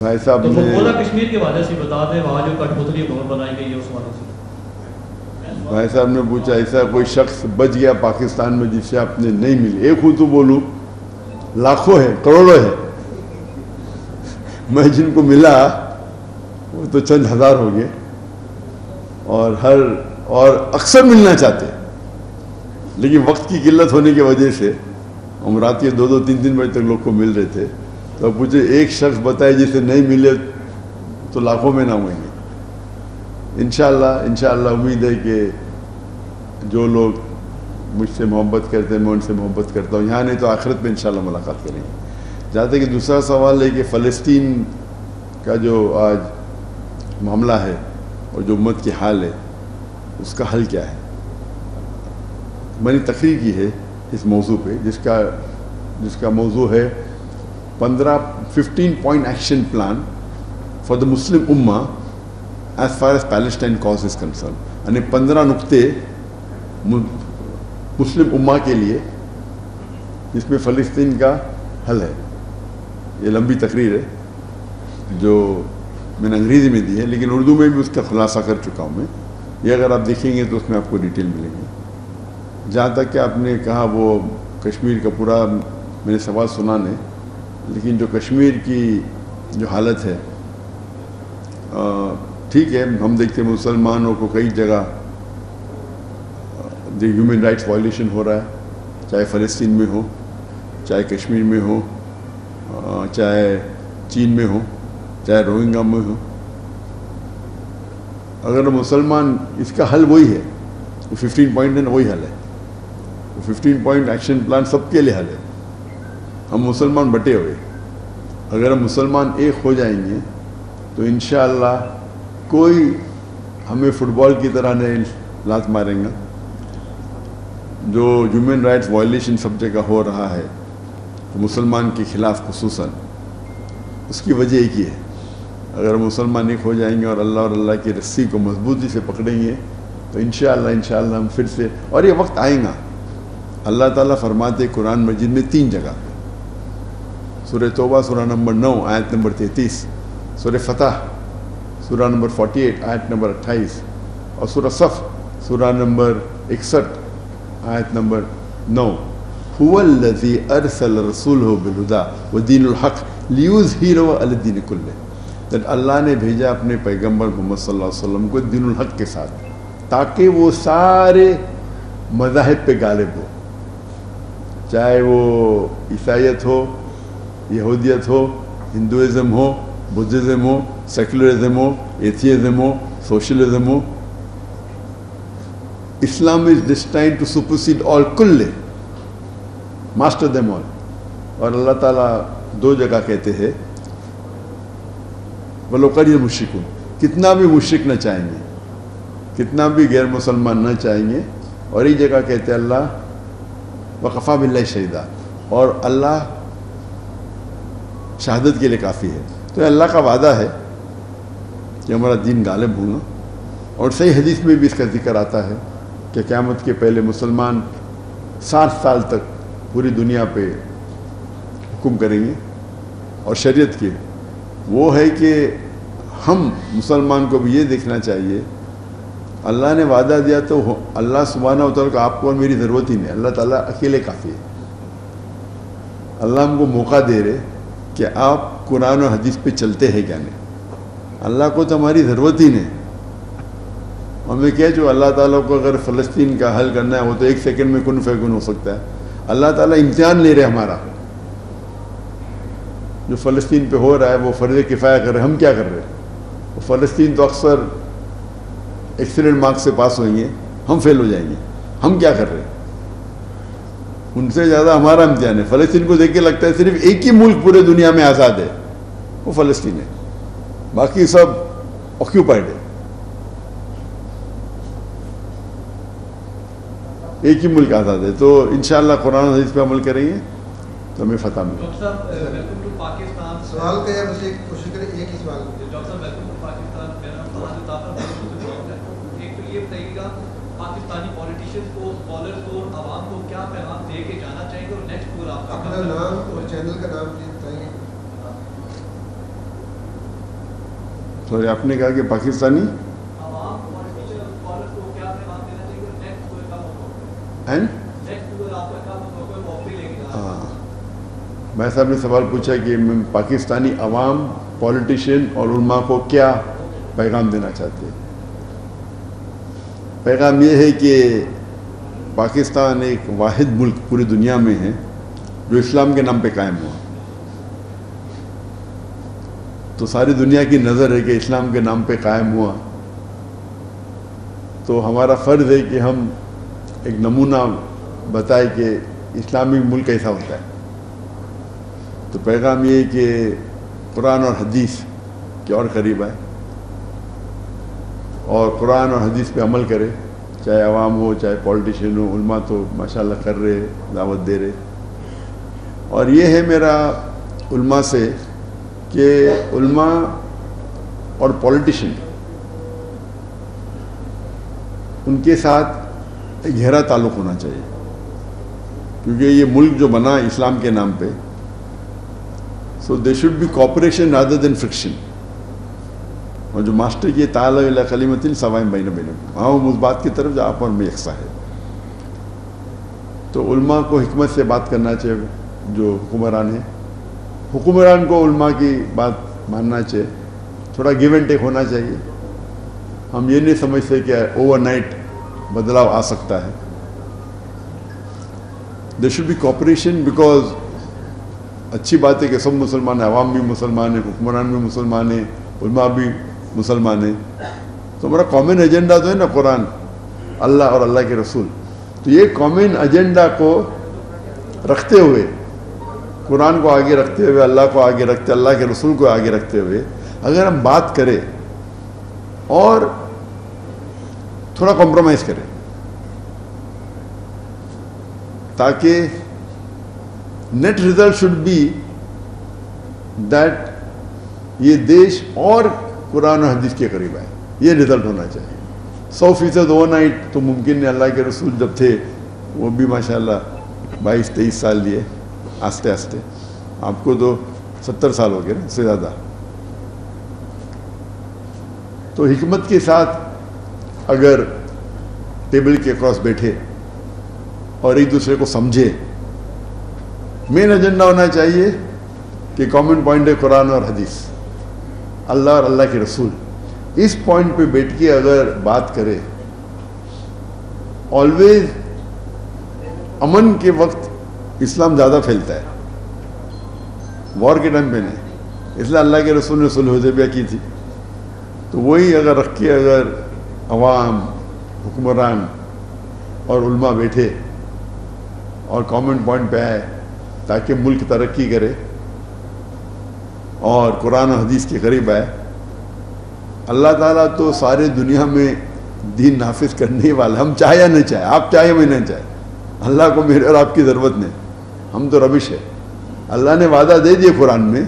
بھائی صاحب تو نے بولا کشمیر کے حوالے سے بتا دیں وہاں جو کٹ پتلی بھون بنائی گئی ہے اس حوالے سے. بھائی صاحب نے پوچھا ایسا کوئی شخص بچ گیا پاکستان میں جس سے آپ نے نہیں ملی. ایک ہوں تو بولوں لاکھوں ہے کروڑوں ہے. میں جن کو ملا وہ تو چند ہزار ہو گئے اور اکثر ملنا چاہتے لیکن وقت کی قلت ہونے کی وجہ سے ہم رات کے 2-3 بجے تک لوگ کو مل رہے تھے. تو مجھے ایک شخص بتائے جسے نہیں ملے تو لاکھوں میں نہ ہوئیں گے. انشاءاللہ امید ہے کہ جو لوگ مجھ سے محبت کرتے ہیں میں ان سے محبت کرتا ہوں. یہاں نہیں تو آخرت میں انشاءاللہ ملاقات کریں گے. جہاں تک کہ دوسرا سوال ہے کہ فلسطین کا جو آج معاملہ ہے اور جو امت کی حال ہے اس کا حل کیا ہے. میں نے تقریر کی ہے اس موضوع پہ جس کا موضوع ہے 15 point action plan for the Muslim Ummah as far as Palestine cause is concerned. یعنی 15 نقطے مسلم امہ کے لیے جس میں فلسطین کا حل ہے. یہ لمبی تقریر ہے جو میں نے انگریزی میں دی ہے لیکن اردو میں بھی اس کا خلاصہ کر چکا ہوں میں. یہ اگر آپ دیکھیں گے تو اس میں آپ کو ڈیٹیل ملیں گے. جہاں تک کہ آپ نے کہا وہ کشمیر کا پورا میں نے سوال سنا نہیں لیکن جو کشمیر کی جو حالت ہے ٹھیک ہے. ہم دیکھتے ہیں مسلمانوں کو کئی جگہ ہیومن رائٹس وائلیشن ہو رہا ہے, چاہے فلسطین میں ہو, چاہے کشمیر میں ہو, چاہے چین میں ہو, چاہے روہنگا میں ہو. اگر مسلمان اس کا حل وہی ہے, وہ 15 پوائنٹ ہے نا, وہی حل ہے. وہ 15 پوائنٹ ایکشن پلان سب کے لیے حل ہے. ہم مسلمان بٹے ہوئے, اگر ہم مسلمان ایک ہو جائیں گے تو انشاءاللہ کوئی ہمیں فٹ بال کی طرح نہیں لات ماریں گا. جو ہیومن رائٹس وائلیشن سب جگہ ہو رہا ہے مسلمان کے خلاف خصوصاً, اس کی وجہ ایک ہی ہے. اگر مسلمان ایک ہو جائیں گے اور اللہ کی رسی کو مضبوطی سے پکڑیں گے تو انشاءاللہ ہم پھر سے, اور یہ وقت آئے گا. اللہ تعالیٰ فرماتے قرآن مجید میں 3 جگہ, سورہ توبہ سورہ نمبر 9 آیت نمبر 33, سورہ فتح سورہ نمبر 48 آیت نمبر 28 اور سورہ صف سورہ نمبر 61 آیت نمبر 9, هو الذی ارسل رسولہ بالہدی ودین الحق لیظہرہ علی الدین کلہ. اللہ نے بھیجا اپنے پیغمبر محمد صلی اللہ علیہ وسلم کو دین الحق کے ساتھ تاکہ وہ سارے مذاہب پہ غالب ہو, چاہے وہ عیسائیت ہو, یہودیت ہو, ہندوازم ہو, بدھزم ہو, سیکولرزم ہو, ایتھیزم ہو, سوشلزم ہو. Islam is destined to supersede all clay, master them all. اور اللہ تعالیٰ 2 جگہ کہتے ہیں وَلَوْ قَرِيَ الْمُشْرِكُونَ, کتنا بھی مشرک نہ چاہیں گے, کتنا بھی غیر مسلمان نہ چاہیں گے. اور ایک جگہ کہتے ہیں اللہ وَقَفَى بِاللَّهِ شَهِيدًا, اور اللہ شہادت کے لیے کافی ہے. تو اللہ کا وعدہ ہے کہ ہمارا دین غالب ہوگا. اور صحیح حدیث میں بھی اس کا ذکر آتا ہے کہ قیامت کے پہلے مسلمان 60 سال تک پوری دنیا پہ حکم کریں گے. اور شریعت کے وہ ہے کہ ہم مسلمان کو بھی یہ دیکھنا چاہیے, اللہ نے وعدہ دیا تو اللہ سبحانہ و تعالیٰ کو آپ کو اور میری ضرورت ہی نہیں, اللہ تعالیٰ اکیلے کافی ہے. اللہ ہم کو موقع دے رہے کہ آپ قرآن و حدیث پہ چلتے ہیں کیا نہیں. اللہ کو تو ہماری ضرورت ہی نہیں. ہمیں کیا جو اللہ تعالیٰ کو اگر فلسطین کا حل کرنا ہے وہ تو 1 سیکنڈ میں کن فیکن ہو سکتا ہے. اللہ تعالیٰ امتحان لے رہے ہمارا, جو فلسطین پہ ہو رہا ہے وہ فرض کفایہ کر رہے, ہم کیا کر رہے ہیں. فلسطین تو اکثر ایکسیلنٹ مارکس سے پاس ہوئیں گے, ہم فیل ہو جائیں گے. ہم کیا کر رہے ہیں, ان سے زیادہ ہمارا امتحان ہے. فلسطین کو دیکھ کے لگتا ہے صرف ایک ہی ملک پورے دنیا میں آزاد ہے, وہ فلسطین ہے, باقی سب آکیوپائڈ ہے. ایک ہی ملک آزاد ہے. تو انشاءاللہ قرآن حدیث پہ عمل کریں گے تو ہمیں فتح ملے. ڈاکٹر صاحب ویلکم ٹو پاکستان. سوال کا ہے, مجھے کوشش کریں ایک ہی سوال. ڈاکٹر صاحب ویلکم ٹو پاکستان. میرا نام فہد الطاف ہے. ایک تو یہ بتائیے گا پاکستانی پولیٹیشینز کو, اسکالرز کو, عوام کو کیا پیغام دے کے جانا چاہیے اور نیکسٹ پروگرام اپنا نام اور چینل کا نام بتائیں گے. سوری آپ نے کہا کہ پاکستانی عوام پولیٹیشین اور اسکالر کو کیا پیغام دینا چاہیے کہ نیکسٹ ہوئے کم ہوگا اینڈ نیکسٹ ہوئے آپ کا کم ہوگا موقع لے کے ہاں میں صاحب نے سوال پوچھا کہ پاکستانی عوام پولیٹیشین اور علماء کو کیا پیغام دینا چاہتے ہیں. پیغام یہ ہے کہ پاکستان ایک واحد ملک پوری دنیا میں ہے جو اسلام کے نام پہ قائم ہوا. تو ساری دنیا کی نظر ہے کہ اسلام کے نام پہ قائم ہوا، تو ہمارا فرض ہے کہ ہم ایک نمونہ بتائیں کہ اسلامی ملک کیسا ہوتا ہے. تو پیغام یہ ہے کہ قرآن اور حدیث کے اور قریب آئے اور قرآن اور حدیث پہ عمل کرے، چاہے عوام ہو چاہے پولیٹیشین ہو. علماء تو ماشاءاللہ کر رہے، دعوت دے رہے. اور یہ ہے میرا علماء سے کہ علماء اور پولیٹیشین ان کے ساتھ ایک گہرا تعلق ہونا چاہیے، کیونکہ یہ ملک جو بنا اسلام کے نام پہ، so they should be cooperation rather than friction. اور جو ماسٹر کی تعالیٰ الی کلمۃ سواء بین بینکم، ہاں وہ اس بات کی طرف جو آپ اور میں یکساں ہے. تو علماء کو حکمت سے بات کرنا چاہیے. جو حکمران ہیں، حکمران کو علماء کی بات ماننا چاہیے. تھوڑا گیو اینڈ ٹیک ہونا چاہیے. ہم یہ نہیں سمجھتے کہ اوور نائٹ بدلاؤ آ سکتا ہے. There should be cooperation, because اچھی بات ہے کہ سب مسلمان ہیں، عوام بھی مسلمان ہیں، حکمران بھی مسلمان ہیں، علماء بھی مسلمان ہیں. تو ہمارا کامن ایجنڈا تو ہے نا قرآن، اللہ اور اللہ کے رسول. تو یہ کامن ایجنڈا کو رکھتے ہوئے، قرآن کو آگے رکھتے ہوئے، اللہ کو آگے رکھتے، اللہ کے رسول کو آگے رکھتے ہوئے اگر ہم بات کریں اور تھوڑا کمپرومائز کریں تاکہ net result should be that یہ دیش اور قرآن و حدیث کے قریب آئے. یہ ریزلٹ ہونا چاہیے. 100% اوور نائٹ تو ممکن نہیں. اللہ کے رسول جب تھے وہ بھی ماشاءاللہ 22-23 سال لیے، آستے آستے. آپ کو تو 70 سال ہو گئے نا، اس سے زیادہ. تو حکمت کے ساتھ اگر ٹیبل کے اکراس بیٹھے اور ایک دوسرے کو سمجھے، مین ایجنڈا ہونا چاہیے کہ کامن پوائنٹ ہے قرآن اور حدیث، اللہ اور اللہ کے رسول. اس پوائنٹ پہ بیٹھ کے اگر بات کرے، آلویز امن کے وقت اسلام زیادہ پھیلتا ہے، وار کے ٹائم پہ نہیں. اس لیے اللہ کے رسول نے صلح حدیبیہ کی تھی. تو وہی اگر رکھ کے اگر عوام، حکمران اور علماء بیٹھے اور کامن پوائنٹ پہ آئے تاکہ ملک ترقی کرے اور قرآن و حدیث کے قریب آئے. اللہ تعالیٰ تو سارے دنیا میں دین نافذ کرنے والا، ہم چاہے یا نہ چاہے، آپ چاہے میں نہ چاہے. اللہ کو میرے اور آپ کی ضرورت نہیں، ہم تو ربش ہے. اللہ نے وعدہ دے دیا قرآن میں،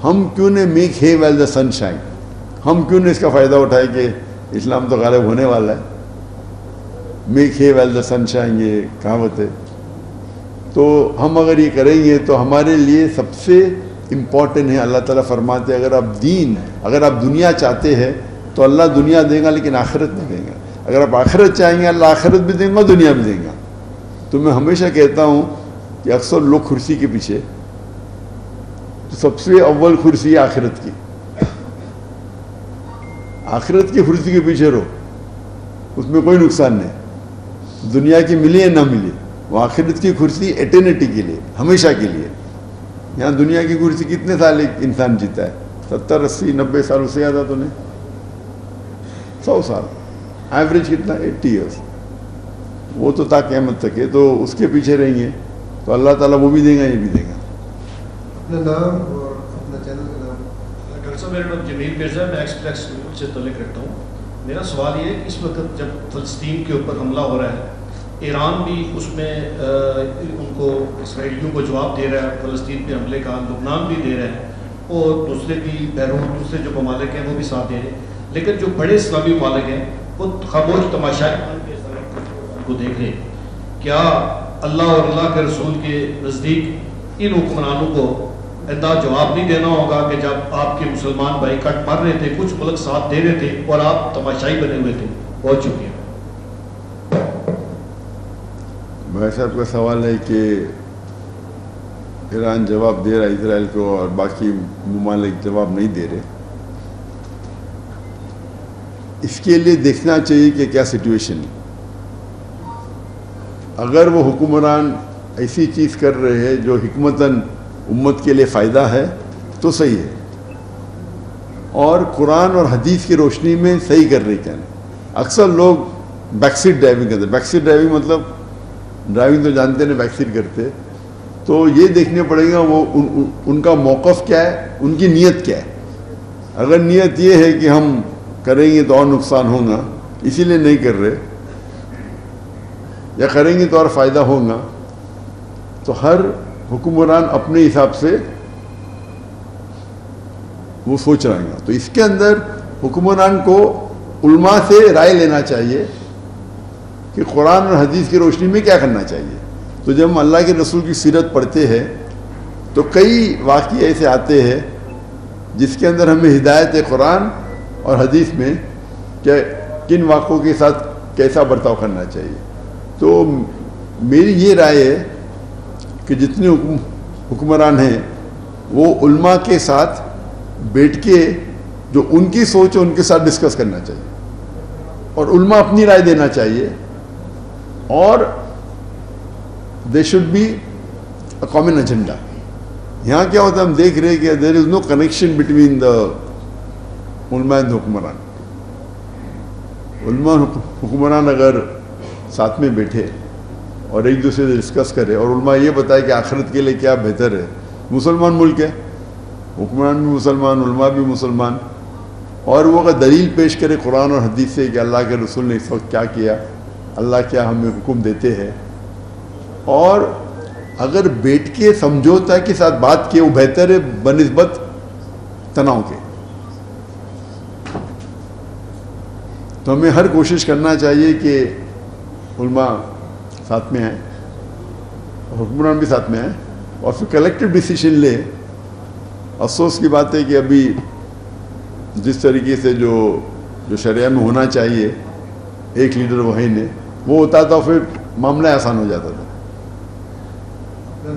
ہم کیوں نے میک ہے ویل دا سن شائن، ہم کیوں نے اس کا فائدہ اٹھائے کہ اسلام تو غالب ہونے والا ہے. میک ہے ویل دا سن شائن یہ کہاوت ہے. تو ہم اگر یہ کریں گے تو ہمارے لیے سب سے امپورٹنٹ ہے. اللہ تعالیٰ فرماتے ہیں اگر آپ دنیا چاہتے ہیں تو اللہ دنیا دے گا لیکن آخرت نہیں دے گا. اگر آپ آخرت چاہیں گے اللہ آخرت بھی دیں گا، دنیا بھی دیں گا. تو میں ہمیشہ کہتا ہوں کہ اکثر لوگ کرسی کے پیچھے، تو سب سے اول کرسی ہے آخرت کی. آخرت کی کرسی کے پیچھے رہو، اس میں کوئی نقصان نہیں. دنیا کی ملی یا نہ ملی، وہ آخرت کی کرسی ایٹرنٹی کے لیے، ہمیشہ کے لیے. یہاں دنیا کی کرسی کتنے سال ایک انسان جیتا ہے؟ 70 80 90 سال، اس سے زیادہ تو نہیں، 100 سال. ایوریج کتنا؟ 80 ایئرس. وہ تو تا قیامت تک ہے. تو اس کے پیچھے رہیں گے تو اللہ تعالیٰ وہ بھی دے گا، یہ بھی دے گا. اپنا نام اور اپنا چینل کا نام. ڈاکٹر صاحب میرا نام جمیل مرزا، میں ایکسپریس سے تعلق رکھتا ہوں. میرا سوال یہ ہے کہ اس وقت جب فلسطین کے اوپر حملہ ہو رہا ہے، ایران بھی اس میں ان کو اسرائیلیوں کو جواب دے رہا ہے فلسطین پہ حملے کا، لبنان بھی دے رہا ہے اور دوسرے بھی بیرون دوسرے جو ممالک ہیں وہ بھی ساتھ دے رہے ہیں. لیکن جو بڑے اسلامی ممالک ہیں وہ خاموش تماشائی کو دیکھ رہے ہیں. کیا اللہ اور اللہ کے رسول کے نزدیک ان حکمرانوں کو ایسا جواب نہیں دینا ہوگا کہ جب آپ کے مسلمان بھائی کٹ مر رہے تھے، کچھ ملک ساتھ دے رہے تھے اور آپ تماشائی بنے ہوئے تھے. بہت شکریہ. بھائی صاحب کا سوال ہے کہ ایران جواب دے رہا ہے اسرائیل کو اور باقی ممالک جواب نہیں دے رہے. اس کے لیے دیکھنا چاہیے کہ کیا سچویشن ہے. اگر وہ حکمران ایسی چیز کر رہے ہیں جو حکمتاً امت کے لیے فائدہ ہے تو صحیح ہے، اور قرآن اور حدیث کی روشنی میں صحیح کر رہے کیا نہیں. اکثر لوگ بیک سیٹ ڈرائیونگ کرتے ہیں. بیک سیٹ ڈرائیونگ مطلب ڈرائیونگ تو جانتے ہیں بیک سیٹ کرتے، تو یہ دیکھنے پڑے گا وہ ان کا موقف کیا ہے، ان کی نیت کیا ہے. اگر نیت یہ ہے کہ ہم کریں گے تو اور نقصان ہوگا اسی لیے نہیں کر رہے، یا کریں گے تو اور فائدہ ہوگا، تو ہر حکمران اپنے حساب سے وہ سوچ رہے گا. تو اس کے اندر حکمران کو علماء سے رائے لینا چاہیے کہ قرآن اور حدیث کی روشنی میں کیا کرنا چاہیے. تو جب ہم اللہ کے رسول کی سیرت پڑھتے ہیں تو کئی واقعے ایسے آتے ہیں جس کے اندر ہمیں ہدایت ہے قرآن اور حدیث میں کہ کن واقعوں کے ساتھ کیسا برتاؤ کرنا چاہیے. تو میری یہ رائے ہے کہ جتنے حکمران ہیں وہ علماء کے ساتھ بیٹھ کے جو ان کی سوچ ہے ان کے ساتھ ڈسکس کرنا چاہیے، اور علماء اپنی رائے دینا چاہیے، اور they should be a common agenda. یہاں کیا ہوتا ہے ہم دیکھ رہے ہیں کہ دیر از نو کنیکشن بٹوین دا علماء اینڈ حکمران. علماء حکمران اگر ساتھ میں بیٹھے اور ایک دوسرے سے ڈسکس کرے اور علماء یہ بتائے کہ آخرت کے لیے کیا بہتر ہے. مسلمان ملک ہے، حکمران بھی مسلمان، علماء بھی مسلمان، اور وہ اگر دلیل پیش کرے قرآن اور حدیث سے کہ اللہ کے رسول نے اس وقت کیا کیا، اللہ کیا ہمیں حکم دیتے ہیں، اور اگر بیٹھ کے سمجھوتا کے ساتھ بات کیے، وہ بہتر ہے بنسبت تناؤ کے. تو ہمیں ہر کوشش کرنا چاہیے کہ علماء ساتھ میں آئیں، حکمران بھی ساتھ میں آئیں، اور پھر کلیکٹیو ڈیسیشن لے. افسوس کی بات ہے کہ ابھی جس طریقے سے جو شریعہ میں ہونا چاہیے، ایک لیڈر وہی نے وہ ہوتا تھا، پھر معاملہ آسان ہو جاتا تھا.